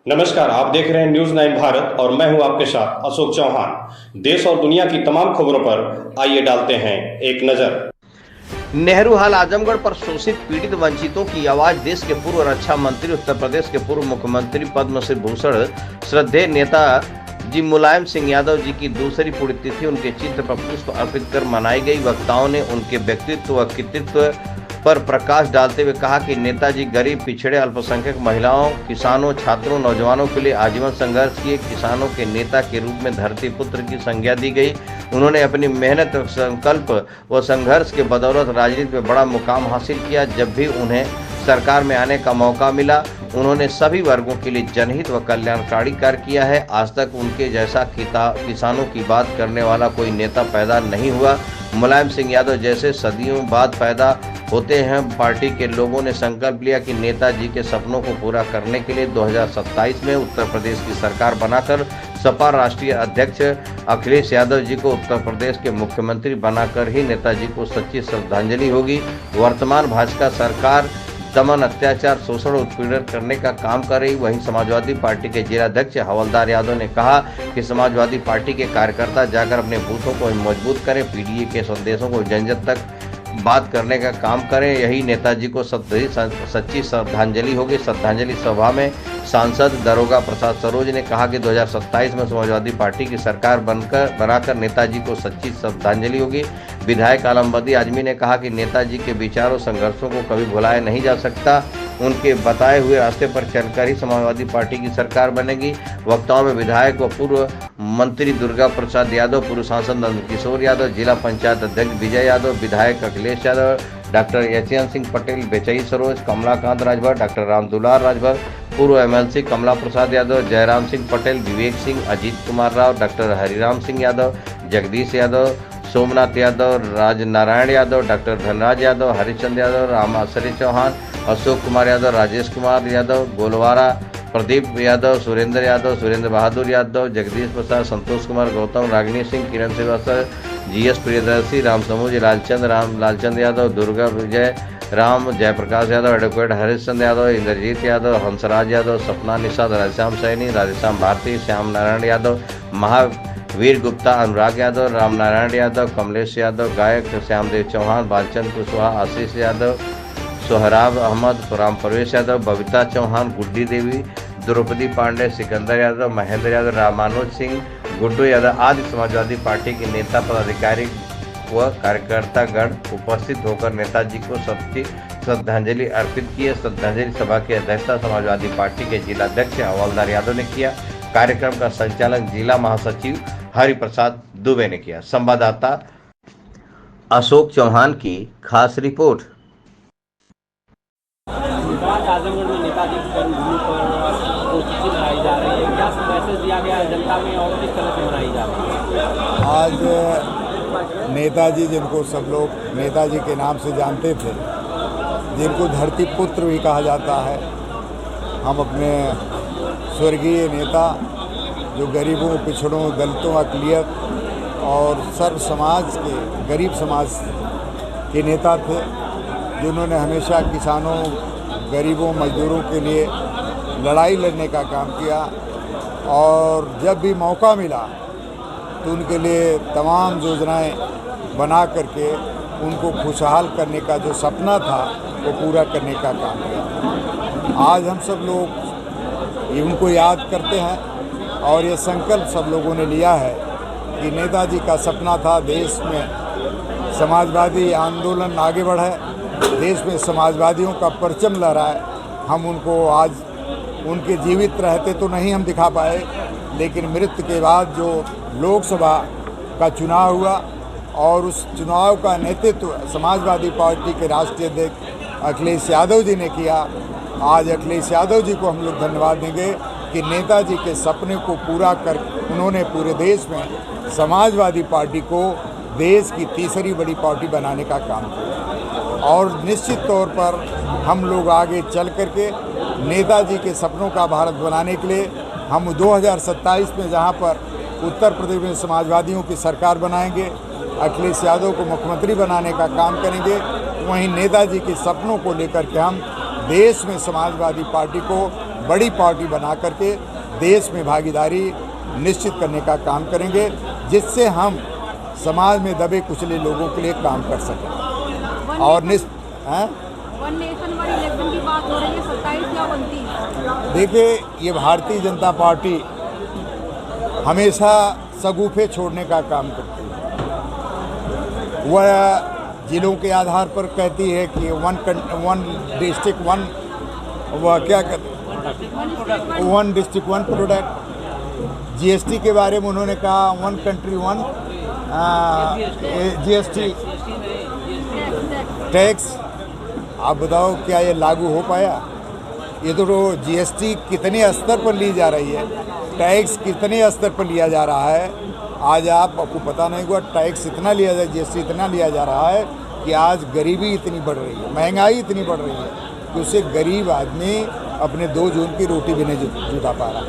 नमस्कार, आप देख रहे हैं न्यूज 9 भारत और मैं हूं आपके साथ अशोक चौहान। देश और दुनिया की तमाम खबरों पर आइए डालते हैं एक नजर। नेहरू हाल आजमगढ़ पर शोषित पीड़ित वंचितों की आवाज। देश के पूर्व रक्षा मंत्री, उत्तर प्रदेश के पूर्व मुख्यमंत्री, पद्मश्री भूषण श्रद्धेय नेता जी मुलायम सिंह यादव जी की दूसरी पुण्यतिथि उनके चित्र पर पुष्प अर्पित कर मनाई गई। वक्ताओं ने उनके व्यक्तित्व व कृतित्व पर प्रकाश डालते हुए कहा कि नेताजी गरीब, पिछड़े, अल्पसंख्यक, महिलाओं, किसानों, छात्रों, नौजवानों के लिए आजीवन संघर्ष किए। किसानों के नेता के रूप में धरती पुत्र की संज्ञा दी गई। उन्होंने अपनी मेहनत, संकल्प व संघर्ष के बदौलत राजनीति में बड़ा मुकाम हासिल किया। जब भी उन्हें सरकार में आने का मौका मिला, उन्होंने सभी वर्गों के लिए जनहित व कल्याणकारी कार्य किया है। आज तक उनके जैसा किसानों की बात करने वाला कोई नेता पैदा नहीं हुआ। मुलायम सिंह यादव जैसे सदियों बाद पैदा होते हैं। पार्टी के लोगों ने संकल्प लिया कि नेताजी के सपनों को पूरा करने के लिए 2027 में उत्तर प्रदेश की सरकार बनाकर सपा राष्ट्रीय अध्यक्ष अखिलेश यादव जी को उत्तर प्रदेश के मुख्यमंत्री बनाकर ही नेताजी को सच्ची श्रद्धांजलि होगी। वर्तमान भाजपा सरकार दमन, अत्याचार, शोषण, उत्पीड़न करने का काम कर रही। वहीं समाजवादी पार्टी के जिलाध्यक्ष हवलदार यादव ने कहा कि समाजवादी पार्टी के कार्यकर्ता जाकर अपने बूथों को मजबूत करें, पीडीए के संदेशों को जन जन तक बात करने का काम करें। यही नेताजी को सच्ची श्रद्धांजलि होगी। श्रद्धांजलि सभा में सांसद दरोगा प्रसाद सरोज ने कहा कि 2027 में समाजवादी पार्टी की सरकार बनाकर नेताजी को सच्ची श्रद्धांजलि होगी। विधायक आलमबदी आजमी ने कहा कि नेताजी के विचारों, संघर्षों को कभी भुलाया नहीं जा सकता। उनके बताए हुए रास्ते पर चलकर ही समाजवादी पार्टी की सरकार बनेगी। वक्ताओं में विधायक व पूर्व मंत्री दुर्गा प्रसाद यादव, पूर्व सांसद नंदकिशोर यादव, जिला पंचायत अध्यक्ष विजय यादव, विधायक अखिलेश यादव, डॉक्टर यचयन सिंह पटेल, बेचई सरोज, कमलाकांत राजभर, डॉक्टर रामदुलार राजभर, पूर्व एमएलसी कमला प्रसाद यादव, जयराम सिंह पटेल, विवेक सिंह, अजीत कुमार राव, डॉक्टर हरिराम सिंह यादव, जगदीश यादव, सोमनाथ यादव, राजनारायण यादव, डॉक्टर धनराज यादव, हरिचंद यादव, राम आश्रय चौहान, अशोक कुमार यादव, राजेश कुमार यादव, गोलवारा प्रदीप यादव, सुरेंद्र यादव, सुरेंद्र बहादुर यादव, जगदीश प्रसाद, संतोष कुमार, गौतम, रागिनी सिंह, किरण श्रीवास्तव, जीएस प्रियदर्शी, राम समूज, लालचंद यादव, दुर्गा विजय राम, जयप्रकाश यादव, एडवोकेट हरिश्चंद यादव, इंद्रजीत यादव, हंसराज यादव, सपना निषाद, राधेश्याम सैनी, राधेश्याम भारती, श्याम नारायण यादव, महावीर गुप्ता, अनुराग यादव, राम नारायण यादव, कमलेश यादव, गायक श्यामदेव चौहान, बालचंद कुशवाहा, आशीष यादव, सोहराब अहमद, राम प्रवेश यादव, बबीता चौहान, गुड्डी देवी, द्रौपदी पांडे, सिकंदर यादव, महेंद्र यादव, रामानुज सिंह, गुड्डू यादव आदि समाजवादी पार्टी के नेता, पदाधिकारी व कार्यकर्तागण उपस्थित होकर नेताजी को सच्ची श्रद्धांजलि अर्पित किए। श्रद्धांजलि सभा की अध्यक्षता समाजवादी पार्टी के जिलाध्यक्ष हवलदार यादव ने किया। कार्यक्रम का संचालन जिला महासचिव हरिप्रसाद दुबे ने किया। संवाददाता अशोक चौहान की खास रिपोर्ट। आजमगढ़ में नेताजी की जन्मभूमि पर पुण्यतिथि मनाई जा रही है, क्या मैसेज दिया गया है जनता में और किस तरह से मनाई जा रही है? आज नेताजी, जिनको सब लोग नेताजी के नाम से जानते थे, जिनको धरती पुत्र भी कहा जाता है, हम अपने स्वर्गीय नेता जो गरीबों, पिछड़ों, दलितों, अक़लियत और सर्व समाज के, गरीब समाज के नेता थे, जिन्होंने हमेशा किसानों, गरीबों, मजदूरों के लिए लड़ाई लड़ने का काम किया और जब भी मौका मिला तो उनके लिए तमाम योजनाएं बना करके उनको खुशहाल करने का जो सपना था वो पूरा करने का काम किया। आज हम सब लोग उनको याद करते हैं और ये संकल्प सब लोगों ने लिया है कि नेताजी का सपना था देश में समाजवादी आंदोलन आगे बढ़े, देश में समाजवादियों का परचम लहराए। हम उनको आज उनके जीवित रहते तो नहीं हम दिखा पाए, लेकिन मृत्यु के बाद जो लोकसभा का चुनाव हुआ और उस चुनाव का नेतृत्व समाजवादी पार्टी के राष्ट्रीय अध्यक्ष अखिलेश यादव जी ने किया। आज अखिलेश यादव जी को हम लोग धन्यवाद देंगे कि नेताजी के सपने को पूरा कर उन्होंने पूरे देश में समाजवादी पार्टी को देश की तीसरी बड़ी पार्टी बनाने का काम किया। और निश्चित तौर पर हम लोग आगे चल करके नेताजी के सपनों का भारत बनाने के लिए हम 2027 में जहां पर उत्तर प्रदेश में समाजवादियों की सरकार बनाएंगे, अखिलेश यादव को मुख्यमंत्री बनाने का काम करेंगे, वहीं नेताजी के सपनों को लेकर के हम देश में समाजवादी पार्टी को बड़ी पार्टी बना करके देश में भागीदारी निश्चित करने का काम करेंगे, जिससे हम समाज में दबे कुचले लोगों के लिए काम कर सकें। और वन नेशन वन इलेक्शन की बात हो रही है, 27 या 29? देखिए, ये भारतीय जनता पार्टी हमेशा सगुफे छोड़ने का काम करती है। वह जिलों के आधार पर कहती है कि वन डिस्ट्रिक्ट वन, वह क्या कहते हैं, one district one product. GST के बारे में उन्होंने कहा one country one GST tax. आप बताओ क्या ये लागू हो पाया? ये तो जीएसटी कितने स्तर पर ली जा रही है, टैक्स कितने स्तर पर लिया जा रहा है। आज आपको पता नहीं हुआ, टैक्स इतना लिया जा, जीएसटी इतना लिया जा रहा है कि आज गरीबी इतनी बढ़ रही है, महंगाई इतनी बढ़ रही है कि उससे गरीब आदमी अपने 2 जून की रोटी भी नहीं जुटा पा रहा,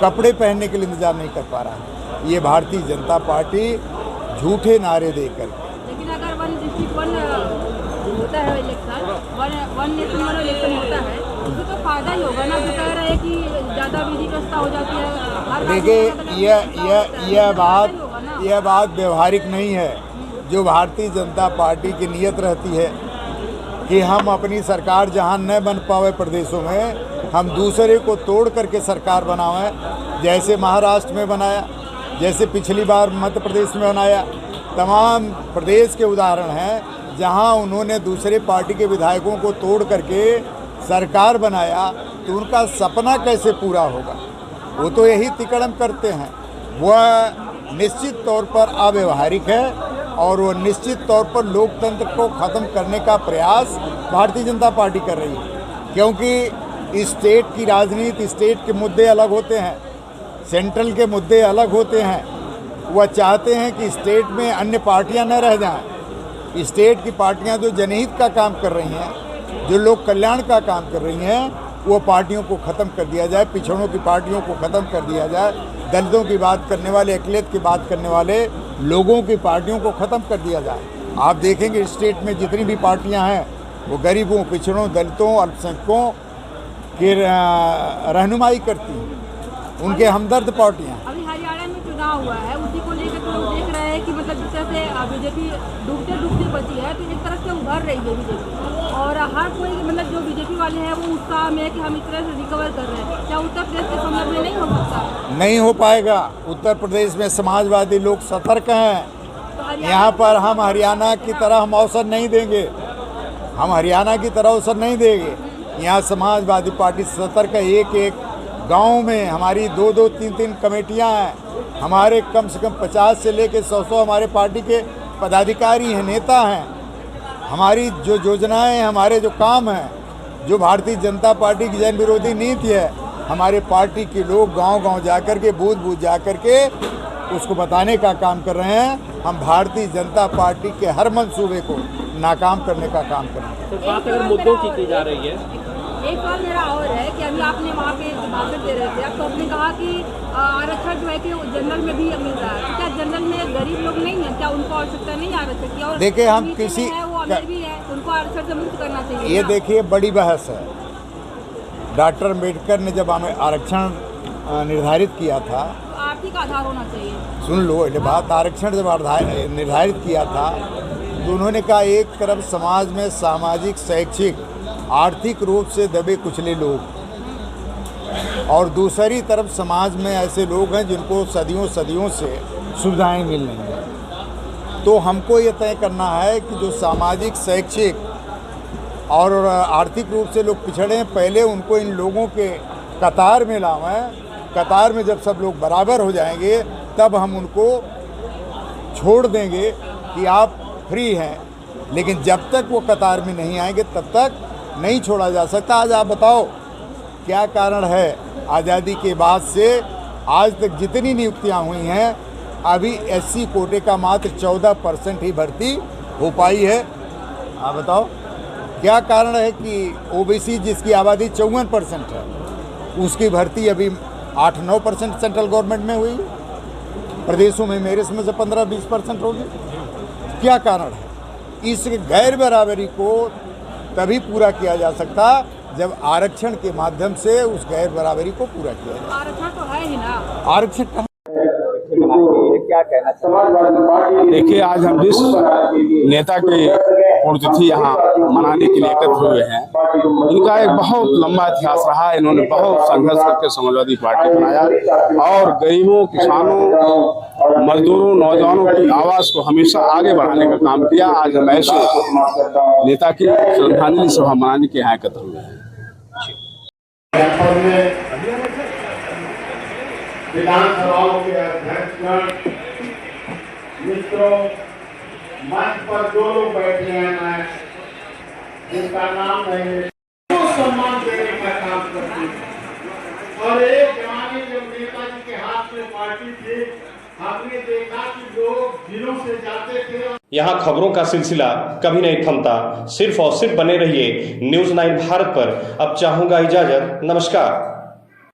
कपड़े पहनने के लिए इंतजार नहीं कर पा रहा। ये भारतीय जनता पार्टी झूठे नारे देकर। लेकिन अगर वन डिस्ट्रिक्ट वन होता है election, one nation one election होता है, उससे तो फायदा ही होगा ना। जो कह रहे हैं कि ज़्यादा विधि व्यवस्था हो जाती है। देखिए, यह बात व्यवहारिक नहीं है। जो भारतीय जनता पार्टी की नीयत रहती है कि हम अपनी सरकार जहां न बन पावे प्रदेशों में, हम दूसरे को तोड़ करके सरकार बनावें। जैसे महाराष्ट्र में बनाया, जैसे पिछली बार मध्य प्रदेश में बनाया, तमाम प्रदेश के उदाहरण हैं जहां उन्होंने दूसरे पार्टी के विधायकों को तोड़ करके सरकार बनाया। तो उनका सपना कैसे पूरा होगा? वो तो यही तिकड़म करते हैं। वह निश्चित तौर पर अव्यवहारिक है और वो निश्चित तौर पर लोकतंत्र को ख़त्म करने का प्रयास भारतीय जनता पार्टी कर रही है। क्योंकि स्टेट की राजनीति, स्टेट के मुद्दे अलग होते हैं, सेंट्रल के मुद्दे अलग होते हैं। वह चाहते हैं कि स्टेट में अन्य पार्टियां न रह जाएं। स्टेट की पार्टियां जो जनहित का काम कर रही हैं, जो लोक कल्याण का काम कर रही हैं, वो पार्टियों को ख़त्म कर दिया जाए, पिछड़ों की पार्टियों को ख़त्म कर दिया जाए, दलितों की बात करने वाले, अकलियत की बात करने वाले लोगों की पार्टियों को ख़त्म कर दिया जाए। आप देखेंगे स्टेट में जितनी भी पार्टियां हैं वो गरीबों, पिछड़ों, दलितों, अल्पसंख्यकों की रहनुमाई करती हैं, उनके हमदर्द पार्टियां। अभी हरियाणा में चुनाव हुआ है, उसी को लेकर तो लोग देख रहे हैं कि मतलब जिस तरह से बीजेपी डूबते बची है, तो एक तरह से उभर रही है बीजेपी। और हर कोई मतलब जो बीजेपी वाले हैं वो उत्साह में है कि हम इस तरह से रिकवर कर रहे हैं। क्या उत्तर प्रदेश के संदर्भ में नहीं हो सकता? नहीं हो पाएगा। उत्तर प्रदेश में समाजवादी लोग सतर्क हैं। तो यहाँ पर हम हरियाणा की तरह हम अवसर नहीं देंगे, हम हरियाणा की तरह अवसर नहीं देंगे। यहाँ समाजवादी पार्टी सतर्क है। एक गांव में हमारी 2-2, 3-3 कमेटियाँ हैं। हमारे कम से कम 50 से लेकर 100 हमारे पार्टी के पदाधिकारी हैं, नेता हैं। हमारी जो योजनाएं, हमारे जो काम हैं, जो भारतीय जनता पार्टी की जन विरोधी नीति है, हमारे पार्टी के लोग गांव-गांव जाकर के, बूथ-बूथ जाकर के उसको बताने का काम कर रहे हैं। हम भारतीय जनता पार्टी के हर मंसूबे को नाकाम करने का काम करेंगे। तो बात अगर मुद्दों की जा रही है, एक सवाल मेरा और है कि अभी आपने वहाँ पे भाषण दे रहे थे, तो आपने कहा कि आरक्षण जो है कि जनरल में भी मिल रहा है। तो क्या जनरल में गरीब लोग नहीं है, क्या उनको आवश्यकता नहीं आरक्षण की? और देखिए, हम किसी है वो अमीर भी है, उनको आरक्षण से मुक्त करना चाहिए। ये देखिए बड़ी बहस है। डॉक्टर अम्बेडकर ने जब हमें आरक्षण निर्धारित किया था, तो आर्थिक आधार होना चाहिए। सुन लो ये बात, आरक्षण जब निर्धारित किया था तो उन्होंने कहा एक तरफ समाज में सामाजिक, शैक्षिक, आर्थिक रूप से दबे कुचले लोग और दूसरी तरफ समाज में ऐसे लोग हैं जिनको सदियों से सुविधाएं मिल रही हैं। तो हमको ये तय करना है कि जो सामाजिक, शैक्षिक और आर्थिक रूप से लोग पिछड़े हैं, पहले उनको इन लोगों के कतार में लावें। कतार में जब सब लोग बराबर हो जाएंगे तब हम उनको छोड़ देंगे कि आप फ्री हैं। लेकिन जब तक वो कतार में नहीं आएंगे तब तक नहीं छोड़ा जा सकता। आज आप बताओ क्या कारण है आज़ादी के बाद से आज तक जितनी नियुक्तियां हुई हैं, अभी SC कोटे का मात्र 14% ही भर्ती हो पाई है। आप बताओ क्या कारण है कि OBC जिसकी आबादी 54% है, उसकी भर्ती अभी 8-9% सेंट्रल गवर्नमेंट में हुई, प्रदेशों में मेरे समझ से 15-20% होगी। क्या कारण है? इस गैर बराबरी को तभी पूरा किया जा सकता जब आरक्षण के माध्यम से उस गैर बराबरी को पूरा किया जाए। आरक्षण तो है ही ना। आरक्षण का क्या कहना चाहिए? देखिए, आज हम जिस नेता की पुण्यतिथि यहाँ मनाने के लिए एकत्र हुए हैं, इनका एक बहुत लंबा इतिहास रहा। इन्होंने बहुत संघर्ष करके समाजवादी पार्टी बनाया और गरीबों, किसानों, मजदूरों, नौजवानों की आवाज को हमेशा आगे बढ़ाने का काम किया। आज हम ऐसे नेता की श्रद्धांजलि सभा मनाने के यहाँ एकत्र हुए हैं। विधानसभाओं के अध्यक्षगण, मित्रों, मंच पर जो लोग बैठे हैं, मैं जिनका नाम नहीं ले, सम्मान देने का काम करती हूँ। और एक जमाने जब नेताजी के हाथ में पार्टी थी, हमने देखा कि लोग दिलों से जाते थे। यहाँ खबरों का सिलसिला कभी नहीं थमता। सिर्फ और सिर्फ बने रहिए न्यूज़ 9 भारत पर। अब चाहूंगा इजाजत। नमस्कार।